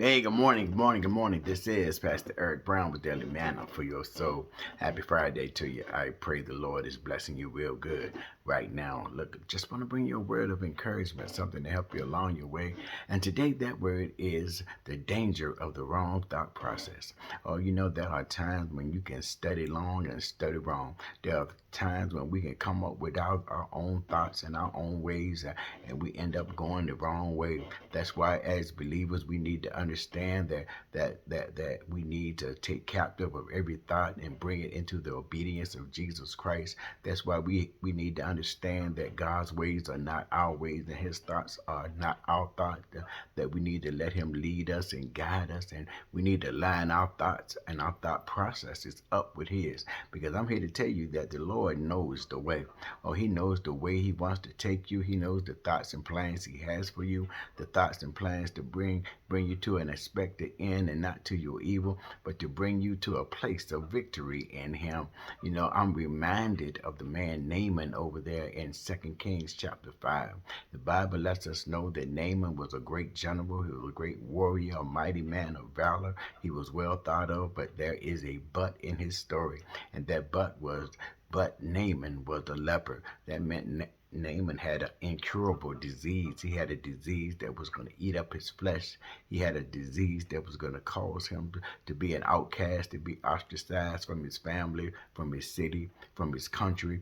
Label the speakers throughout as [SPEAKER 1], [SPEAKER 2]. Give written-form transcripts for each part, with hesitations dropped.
[SPEAKER 1] Hey, good morning, good morning, good morning. This is Pastor Eric Brown with Daily Manna for your soul. Happy Friday to you. I pray the Lord is blessing you real good right now. Look, just want to bring you a word of encouragement, something to help you along your way. And today, that word is the danger of the wrong thought process. Oh, there are times when you can study long and study wrong. There are times when we can come up with our own thoughts and our own ways, and we end up going the wrong way. That's why, as believers, we need to understand that we need to take captive of every thought and bring it into the obedience of Jesus Christ. That's why we need to understand that God's ways are not our ways and His thoughts are not our thoughts. That we need to let Him lead us and guide us, and we need to line our thoughts and our thought processes up with His. Because I'm here to tell you that the Lord knows the way. Oh, He knows the way He wants to take you. He knows the thoughts and plans He has for you, the thoughts and plans to bring you to an expected end and not to your evil, but to bring you to a place of victory in Him. I'm reminded of the man Naaman over there in 2 Kings chapter 5. The Bible lets us know that Naaman was a great general. He was a great warrior, a mighty man of valor. He was well thought of, but there is a but in his story. And that but Naaman was a leper. That meant Naaman had an incurable disease. He had a disease that was going to eat up his flesh. He had a disease that was going to cause him to be an outcast, to be ostracized from his family, from his city, from his country.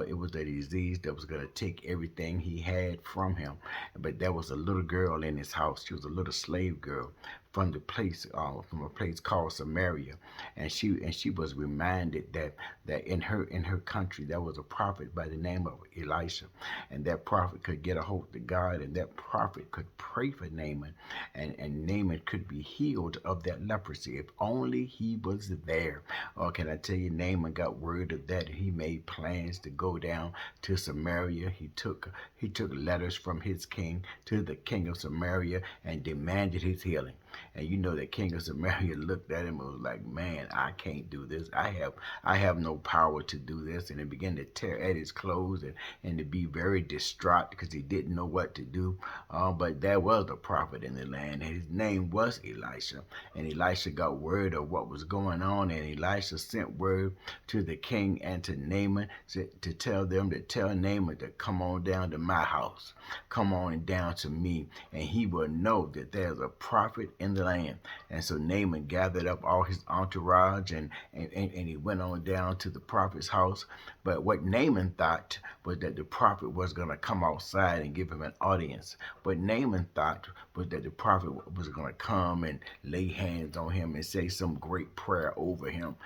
[SPEAKER 1] It was a disease that was going to take everything he had from him. But there was a little girl in his house. She was a little slave girl from a place called Samaria, and she was reminded that in her country there was a prophet by the name of Elisha, and that prophet could get a hold of God, and that prophet could pray for Naaman, and Naaman could be healed of that leprosy if only he was there. Or can I tell you, Naaman got word of that, and he made plans to go down to Samaria. He took letters from his king to the king of Samaria and demanded his healing. And that King of Samaria looked at him and was like, "Man, I can't do this. I have no power to do this." And he began to tear at his clothes and to be very distraught because he didn't know what to do. But there was a prophet in the land, and his name was Elisha. And Elisha got word of what was going on, and Elisha sent word to the king and to Naaman to tell Naaman to come on down to my house. Come on down to me, and he will know that there's a prophet in the land. And so Naaman gathered up all his entourage and he went on down to the prophet's house. But what Naaman thought was that the prophet was going to come outside and give him an audience. What Naaman thought was that the prophet was going to come and lay hands on him and say some great prayer over him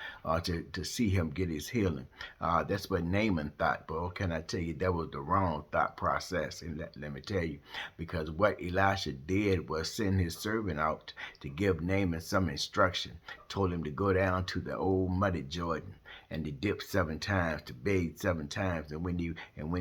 [SPEAKER 1] to see him get his healing. That's what Naaman thought. But can I tell you, that was the wrong thought process. And let me tell you, because what Elisha did was send his servant out to give Naaman some instruction. Told him to go down to the old muddy Jordan and to dip 7 times, to bathe 7 times, and when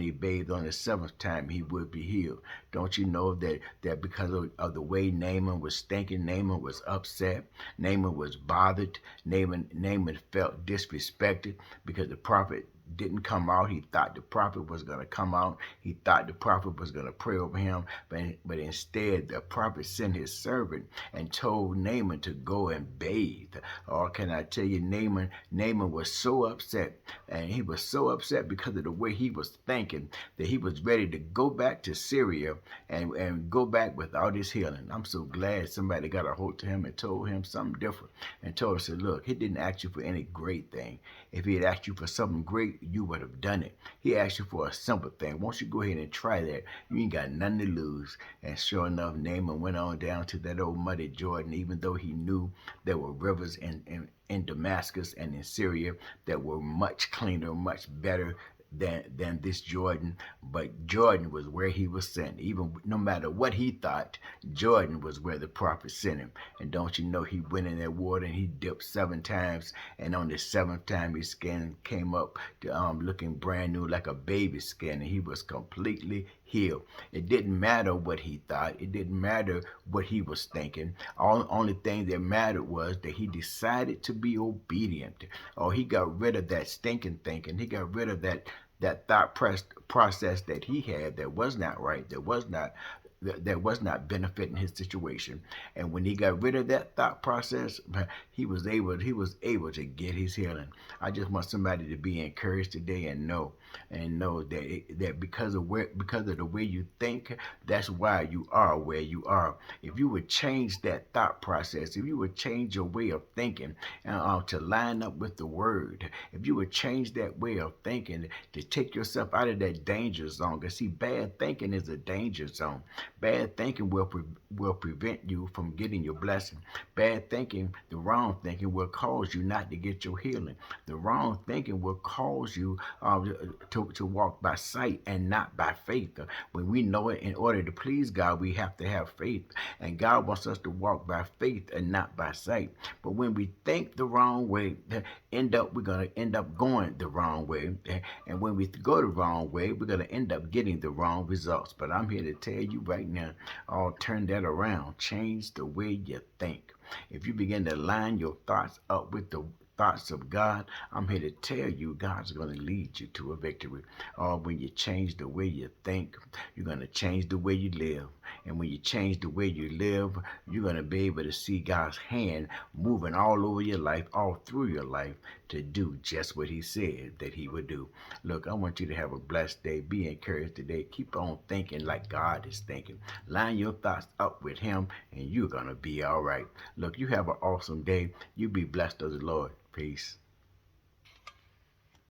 [SPEAKER 1] he bathed on the 7th time, he would be healed. Don't you know that because of the way Naaman was thinking, Naaman was upset, Naaman was bothered, Naaman felt disrespected because the prophet didn't come out. He thought the prophet was going to come out. He thought the prophet was going to pray over him. But instead, the prophet sent his servant and told Naaman to go and bathe. Or can I tell you, Naaman was so upset. And he was so upset because of the way he was thinking that he was ready to go back to Syria and go back without his healing. I'm so glad somebody got a hold to him and told him something different. And told him, said, "Look, he didn't ask you for any great thing. If he had asked you for something great, you would have done it. He asked you for a simple thing. Won't you go ahead and try that? You ain't got nothing to lose." And sure enough, Naaman went on down to that old muddy Jordan, even though he knew there were rivers in Damascus and in Syria that were much cleaner, much better than this Jordan. But Jordan was where he was sent. Even no matter what he thought, Jordan was where the prophet sent him. And don't you know, he went in that water and he dipped 7 times, and on the 7th time his skin came up to looking brand new like a baby's skin, and he was completely healed. It didn't matter what he thought. It didn't matter what he was thinking. Only thing that mattered was that he decided to be obedient. Or he got rid of that stinking thinking. He got rid of that thought process that he had that was not right, that was not that was not benefiting his situation. And when he got rid of that thought process, he was able to get his healing. I just want somebody to be encouraged today and know that because of the way you think, that's why you are where you are. If you would change that thought process, if you would change your way of thinking to line up with the word, if you would change that way of thinking to take yourself out of that danger zone. Because see, bad thinking is a danger zone. Bad thinking will prevent you from getting your blessing. Bad thinking, the wrong thinking, will cause you not to get your healing. The wrong thinking will cause you to walk by sight and not by faith. When we know it, in order to please God, we have to have faith. And God wants us to walk by faith and not by sight. But when we think the wrong way, we're gonna end up going the wrong way. And when we go the wrong way, we're gonna end up getting the wrong results. But I'm here to tell you right now, I'll turn that around. Change the way you think. If you begin to line your thoughts up with the thoughts of God, I'm here to tell you God's going to lead you to a victory. Or when you change the way you think, you're going to change the way you live. And when you change the way you live, you're going to be able to see God's hand moving all over your life, all through your life, to do just what he said that he would do. Look, I want you to have a blessed day. Be encouraged today. Keep on thinking like God is thinking. Line your thoughts up with him, and you're going to be all right. Look, you have an awesome day. You be blessed of the Lord. Peace.